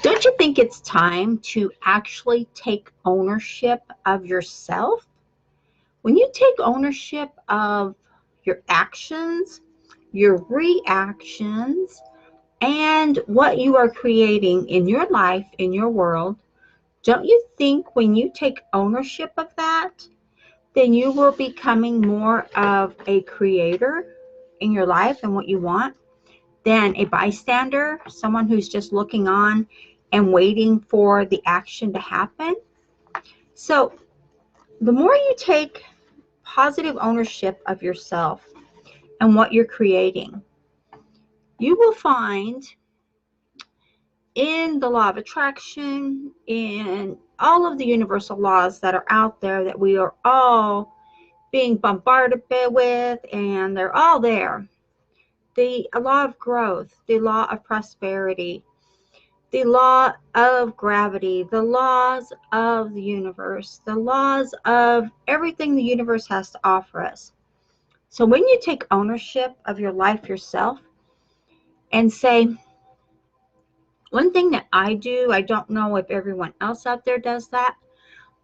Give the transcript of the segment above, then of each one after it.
Don't you think it's time to actually take ownership of yourself? When you take ownership of your actions, your reactions, and what you are creating in your life, in your world, don't you think when you take ownership of that, then you will be becoming more of a creator in your life and what you want than a bystander, someone who's just looking on and waiting for the action to happen? So the more you take positive ownership of yourself and what you're creating, you will find in the law of attraction, in all of the universal laws that are out there that we are all being bombarded with, and they're all there. The law of growth, the law of prosperity, the law of gravity, the laws of the universe, the laws of everything the universe has to offer us. So when you take ownership of your life yourself and say, one thing that I do, I don't know if everyone else out there does that,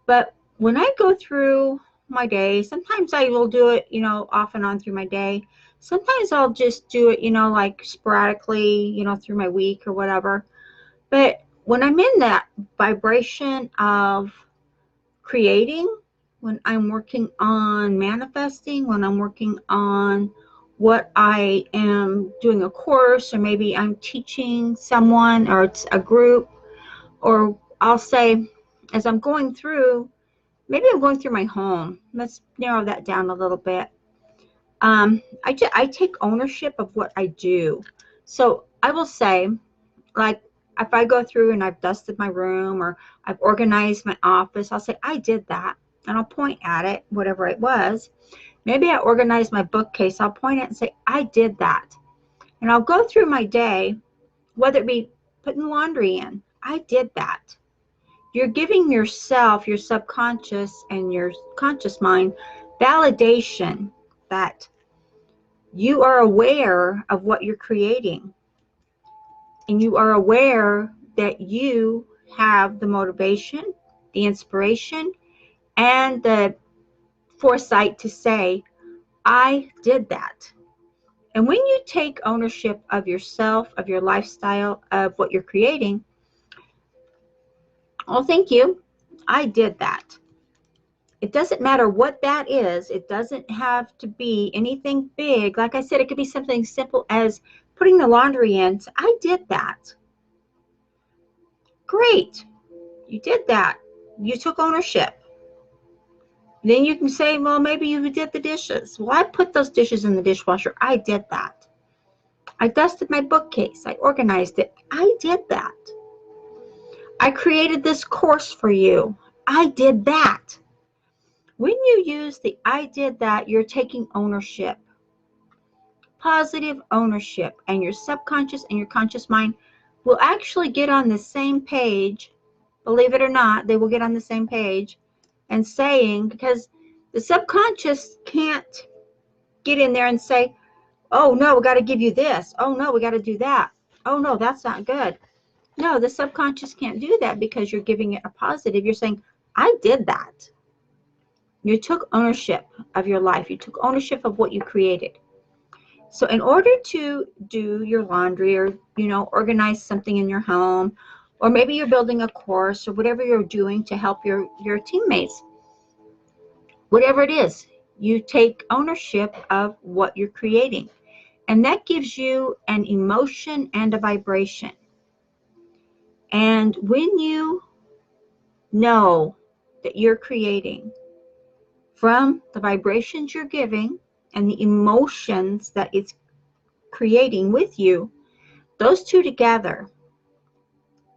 but when I go through my day, sometimes I will do it, off and on through my day. Sometimes I'll just do it, like sporadically, through my week or whatever. But when I'm in that vibration of creating, when I'm working on manifesting, when I'm working on what I am doing a course, or maybe I'm teaching someone or it's a group, or I'll say, as I'm going through, maybe I'm going through my home. Let's narrow that down a little bit. I take ownership of what I do. So I will say, like, if I go through and I've dusted my room or I've organized my office, I'll say, I did that. And I'll point at it, whatever it was. Maybe I organized my bookcase. I'll point at it and say, I did that. And I'll go through my day, whether it be putting laundry in. I did that. You're giving yourself, your subconscious and your conscious mind, validation that you are aware of what you're creating. And you are aware that you have the motivation, the inspiration, and the foresight to say, I did that. And when you take ownership of yourself, of your lifestyle, of what you're creating, oh, thank you, I did that. It doesn't matter what that is. It doesn't have to be anything big. Like I said, it could be something simple as putting the laundry in. So I did that. Great. You did that. You took ownership. Then you can say, well, maybe you did the dishes. Well, I put those dishes in the dishwasher. I did that. I dusted my bookcase. I organized it. I did that. I created this course for you. I did that. When you use the I did that, you're taking ownership. Positive ownership. And your subconscious and your conscious mind will actually get on the same page. Believe it or not, they will get on the same page and saying, because the subconscious can't get in there and say, oh no, we got to give you this. Oh no, we got to do that. Oh no, that's not good. No, the subconscious can't do that because you're giving it a positive. You're saying, I did that. You took ownership of your life. You took ownership of what you created. So in order to do your laundry or, organize something in your home, or maybe you're building a course or whatever you're doing to help your teammates, whatever it is, you take ownership of what you're creating. And that gives you an emotion and a vibration. And when you know that you're creating from the vibrations you're giving and the emotions that it's creating with you, those two together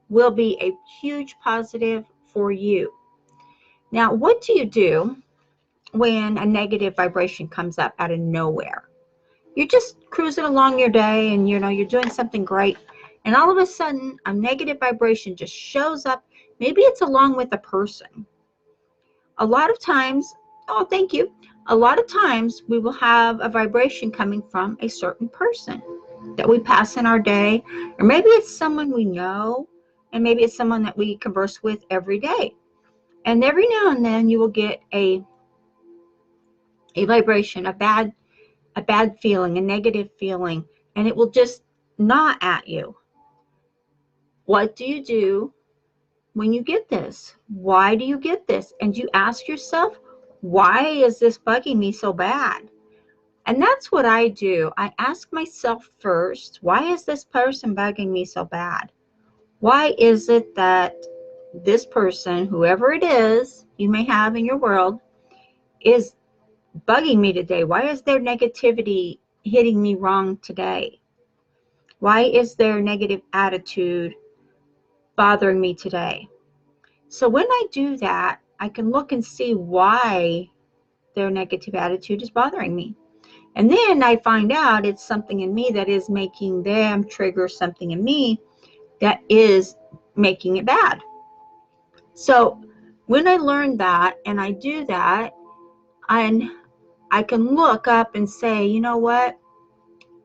will be a huge positive for you. Now, what do you do when a negative vibration comes up out of nowhere? You're just cruising along your day and you're doing something great, and all of a sudden a negative vibration just shows up. Maybe it's along with a person. A lot of times, oh, thank you. A lot of times we will have a vibration coming from a certain person that we pass in our day, or maybe it's someone we know, And maybe it's someone that we converse with every day. And every now and then you will get a vibration, a bad feeling, a negative feeling, and it will just gnaw at you. What do you do when you get this? Why do you get this? And you ask yourself, why is this bugging me so bad? And that's what I do. I ask myself first, why is this person bugging me so bad? Why is it that this person, whoever it is you may have in your world, is bugging me today? Why is their negativity hitting me wrong today? Why is their negative attitude bothering me today? So when I do that, I can look and see why their negative attitude is bothering me. And then I find out it's something in me that is making them trigger something in me that is making it bad. So when I learn that and I do that, and I can look up and say, you know what?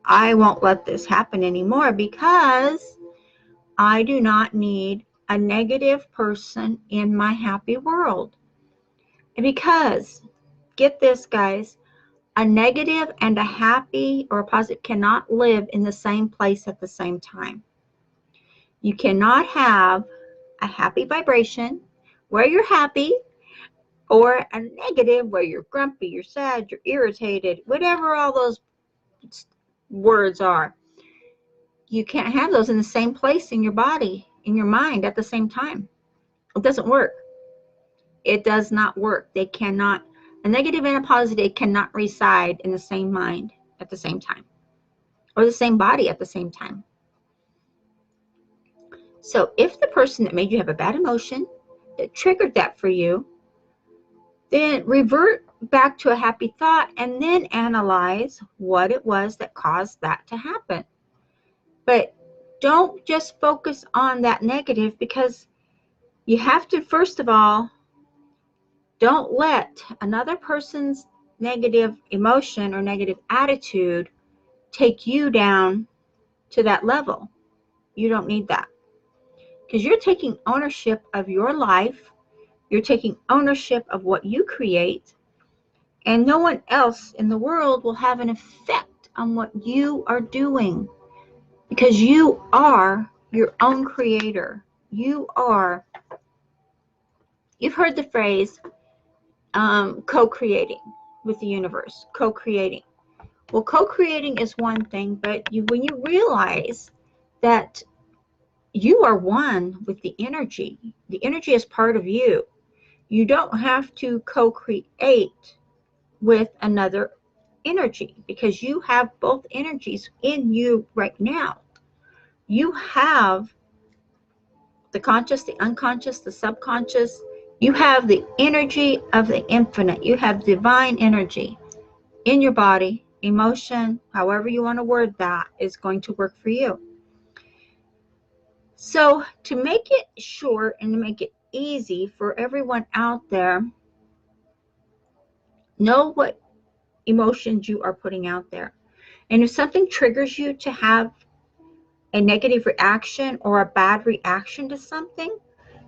I won't let this happen anymore, because I do not need a negative person in my happy world. And because, get this, guys, a negative and a happy or a positive cannot live in the same place at the same time. You cannot have a happy vibration where you're happy, or a negative where you're grumpy, you're sad, you're irritated, whatever all those words are. You can't have those in the same place in your body, in your mind at the same time. It doesn't work. It does not work. They cannot, a negative and a positive cannot reside in the same mind at the same time, or the same body at the same time. So if the person that made you have a bad emotion, that triggered that for you, then revert back to a happy thought and then analyze what it was that caused that to happen. But don't just focus on that negative, because you have to, first of all, don't let another person's negative emotion or negative attitude take you down to that level. You don't need that, because you're taking ownership of your life. You're taking ownership of what you create, and no one else in the world will have an effect on what you are doing, because you are your own creator. You've heard the phrase co-creating with the universe, co-creating. Well, co-creating is one thing, but when you realize that you are one with the energy is part of you. You don't have to co-create with another energy, because you have both energies in you right now. You have the conscious, the unconscious, the subconscious. You have the energy of the infinite. You have divine energy in your body. Emotion, however you want to word that, is going to work for you. So to make it short and to make it easy for everyone out there, know what emotions you are putting out there. And if something triggers you to have a negative reaction or a bad reaction to something,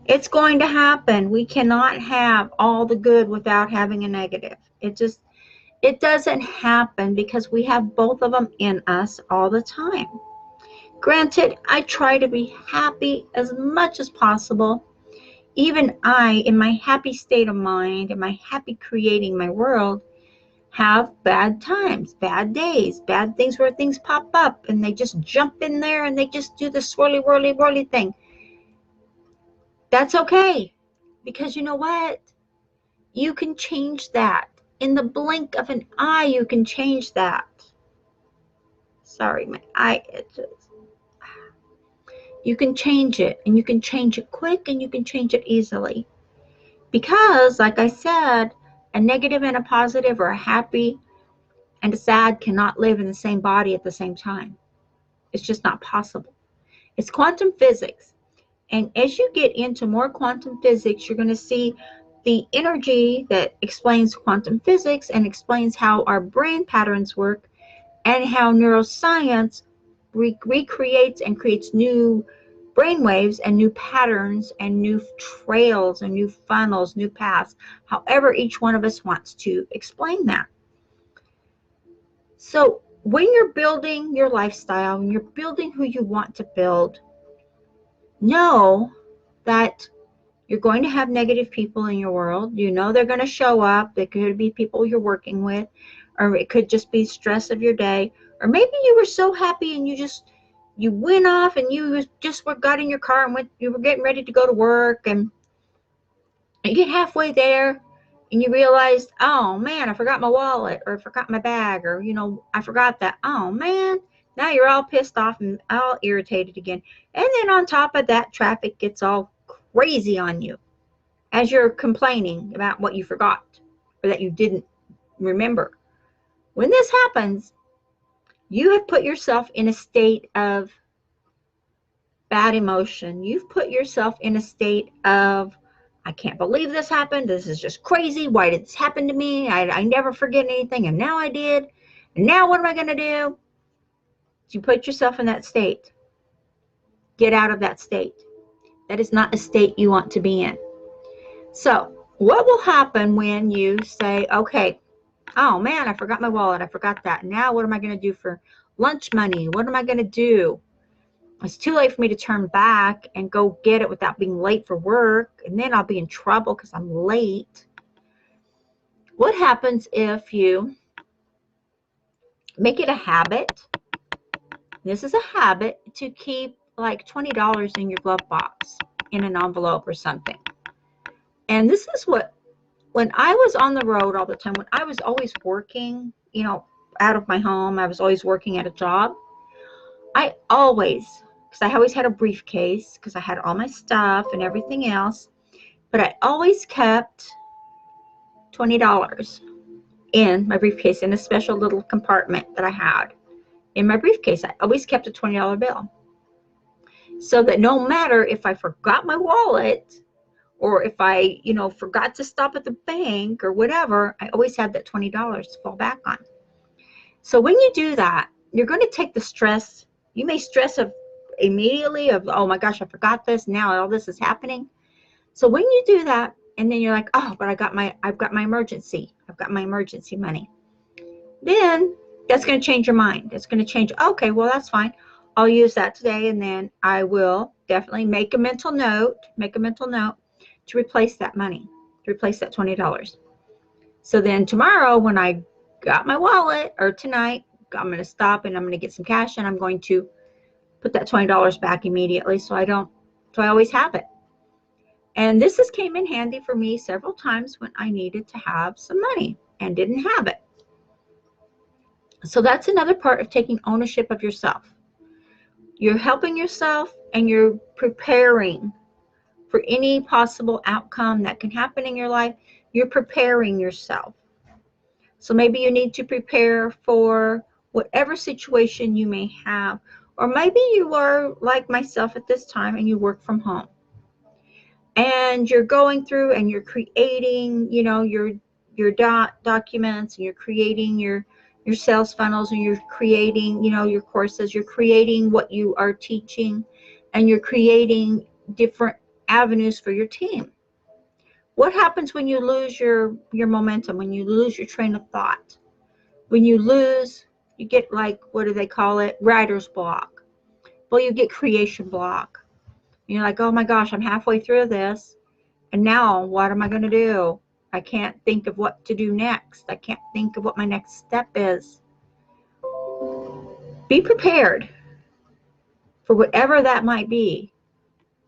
it's going to happen. We cannot have all the good without having a negative. It doesn't happen, because we have both of them in us all the time. Granted, I try to be happy as much as possible. Even I, in my happy state of mind, in my happy creating my world, have bad times, bad days, bad things where things pop up and they just jump in there and they just do the swirly, whirly, whirly thing. That's okay, because you know what? You can change that. In the blink of an eye, you can change that. Sorry, my eye itches. You can change it, and you can change it quick, and you can change it easily. Because, like I said, a negative and a positive, or a happy and a sad, cannot live in the same body at the same time. It's just not possible. It's quantum physics. And as you get into more quantum physics, you're going to see the energy that explains quantum physics and explains how our brain patterns work, and how neuroscience recreates and creates new brainwaves and new patterns and new trails and new funnels, new paths, however each one of us wants to explain that. So when you're building your lifestyle and you're building who you want to build, know that you're going to have negative people in your world. You know they're going to show up. They could be people you're working with, or it could just be stress of your day. Or maybe you were so happy and you went off and you just got in your car and you were getting ready to go to work, and you get halfway there and you realized, oh man, I forgot my wallet, or I forgot my bag, or I forgot that. Oh man, now you're all pissed off and all irritated again. And then on top of that, traffic gets all crazy on you as you're complaining about what you forgot or that you didn't remember. When this happens, you have put yourself in a state of bad emotion. You've put yourself in a state of, I can't believe this happened. This is just crazy. Why did this happen to me? I never forget anything, and now I did. And now what am I going to do? You put yourself in that state. Get out of that state. That is not a state you want to be in. So what will happen when you say, okay, oh man, I forgot my wallet. I forgot that. Now what am I going to do for lunch money? What am I going to do? It's too late for me to turn back and go get it without being late for work. And then I'll be in trouble because I'm late. What happens if you make it a habit? This is a habit to keep like $20 in your glove box in an envelope or something. And this is what, when I was on the road all the time, when I was always working, out of my home, I was always working at a job. I always had a briefcase because I had all my stuff and everything else, but I always kept $20 in my briefcase in a special little compartment that I had in my briefcase. I always kept a $20 bill, so that no matter if I forgot my wallet or if I, forgot to stop at the bank or whatever, I always had that $20 to fall back on. So when you do that, you're going to take the stress. You may stress immediately of, oh my gosh, I forgot this. Now all this is happening. So when you do that, and then you're like, oh, but I've got my emergency. I've got my emergency money. Then that's going to change your mind. It's going to change. Okay, well, that's fine. I'll use that today, and then I will definitely make a mental note to replace that money, to replace that $20. So then tomorrow when I got my wallet, or tonight, I'm going to stop and I'm going to get some cash, and I'm going to put that $20 back immediately so I always have it. And this came in handy for me several times when I needed to have some money and didn't have it. So that's another part of taking ownership of yourself. You're helping yourself and you're preparing for any possible outcome that can happen in your life. You're preparing yourself. So maybe you need to prepare for whatever situation you may have. Or maybe you are like myself at this time and you work from home. And you're going through and you're creating, your documents, and you're creating your sales funnels, and you're creating, your courses, you're creating what you are teaching, and you're creating different avenues for your team. What happens when you lose your momentum, when you lose your train of thought? When you get like, what do they call it? Writer's block. Well, you get creation block. You're like, oh my gosh, I'm halfway through this, and now what am I going to do? I can't think of what to do next. I can't think of what my next step is. Be prepared for whatever that might be.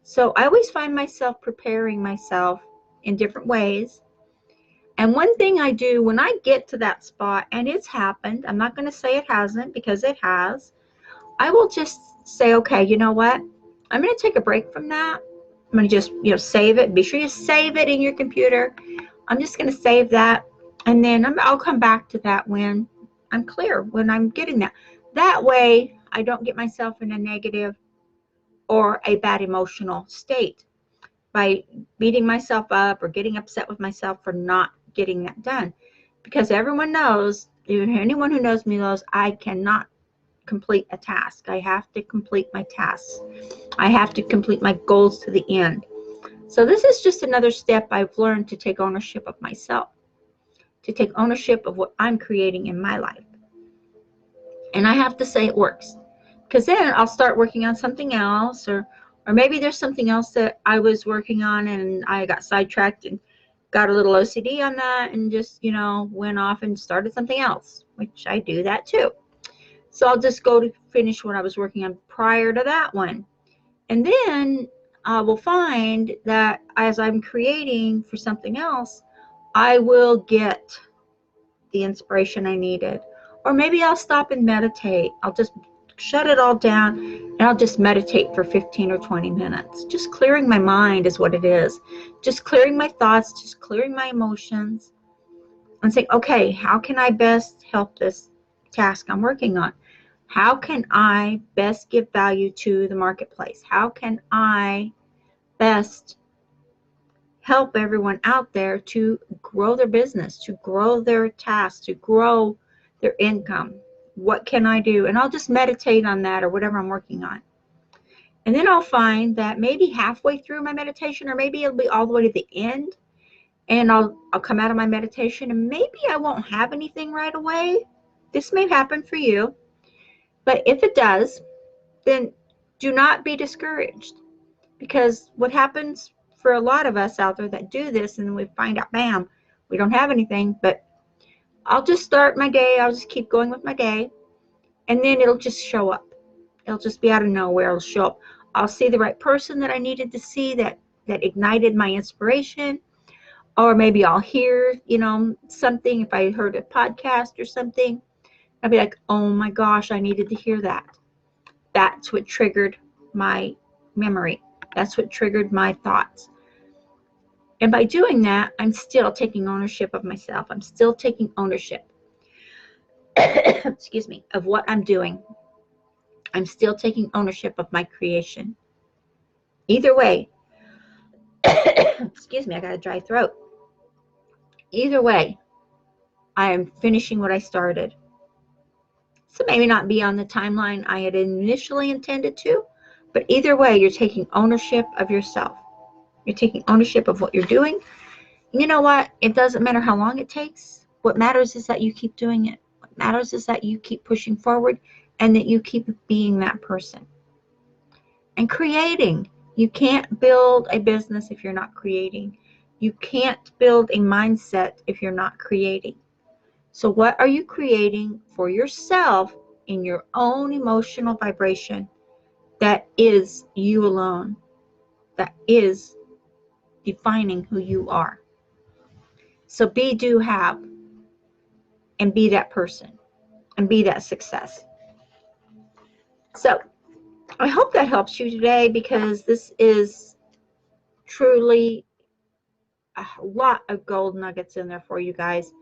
So I always find myself preparing myself in different ways. And one thing I do when I get to that spot, and it's happened, I'm not going to say it hasn't, because it has, I will just say, okay, you know what? I'm going to take a break from that. I'm going to just, save it. Be sure you save it in your computer. I'm just going to save that. And then I'll come back to that when I'm clear, when I'm getting that. That way, I don't get myself in a negative or a bad emotional state by beating myself up or getting upset with myself for not getting that done. Because everyone knows, even anyone who knows me knows, I cannot complete a task. I have to complete my tasks. I have to complete my goals to the end. So this is just another step I've learned to take ownership of myself, to take ownership of what I'm creating in my life. And I have to say it works, because then I'll start working on something else, or maybe there's something else that I was working on and I got sidetracked and got a little OCD on that and just, went off and started something else, which I do that too. So I'll just go to finish what I was working on prior to that one. And then I will find that as I'm creating for something else, I will get the inspiration I needed. Or maybe I'll stop and meditate. I'll just shut it all down and I'll just meditate for 15 or 20 minutes. Just clearing my mind is what it is. Just clearing my thoughts, just clearing my emotions, and saying, okay, how can I best help this task I'm working on? How can I best give value to the marketplace? How can I best help everyone out there to grow their business, to grow their tasks, to grow their income? What can I do? And I'll just meditate on that or whatever I'm working on. And then I'll find that maybe halfway through my meditation, or maybe it'll be all the way to the end, and I'll come out of my meditation and maybe I won't have anything right away. This may happen for you. But if it does, then do not be discouraged, because what happens for a lot of us out there that do this, and we find out, bam, we don't have anything, but I'll just start my day. I'll just keep going with my day, and then it'll just show up. It'll just be out of nowhere. It'll show up. I'll see the right person that I needed to see that ignited my inspiration, or maybe I'll hear, something. If I heard a podcast or something, I'll be like, oh my gosh, I needed to hear that. That's what triggered my memory. That's what triggered my thoughts. And by doing that, I'm still taking ownership of myself. I'm still taking ownership, excuse me, of what I'm doing. I'm still taking ownership of my creation. Either way, excuse me, I got a dry throat. Either way, I am finishing what I started. So maybe not be on the timeline I had initially intended to, but either way, you're taking ownership of yourself. You're taking ownership of what you're doing. And you know what? It doesn't matter how long it takes. What matters is that you keep doing it. What matters is that you keep pushing forward and that you keep being that person. And creating. You can't build a business if you're not creating. You can't build a mindset if you're not creating. So what are you creating for yourself in your own emotional vibration that is you alone, that is defining who you are? So be, do, have, and be that person, and be that success. So I hope that helps you today, because this is truly a lot of gold nuggets in there for you guys.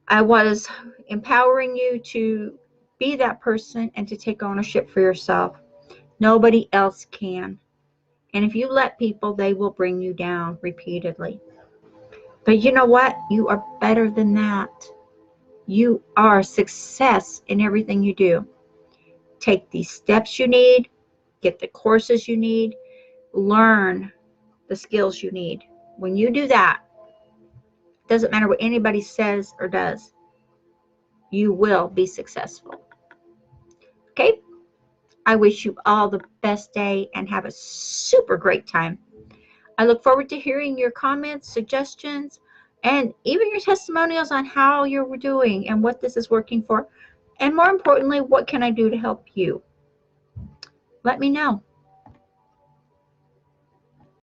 I was empowering you to be that person and to take ownership for yourself. Nobody else can. And if you let people, they will bring you down repeatedly. But you know what? You are better than that. You are a success in everything you do. Take these steps you need, get the courses you need, learn the skills you need. When you do that, it doesn't matter what anybody says or does, you will be successful. Okay? I wish you all the best day and have a super great time. I look forward to hearing your comments, suggestions, and even your testimonials on how you're doing and what this is working for. And more importantly, what can I do to help you? Let me know.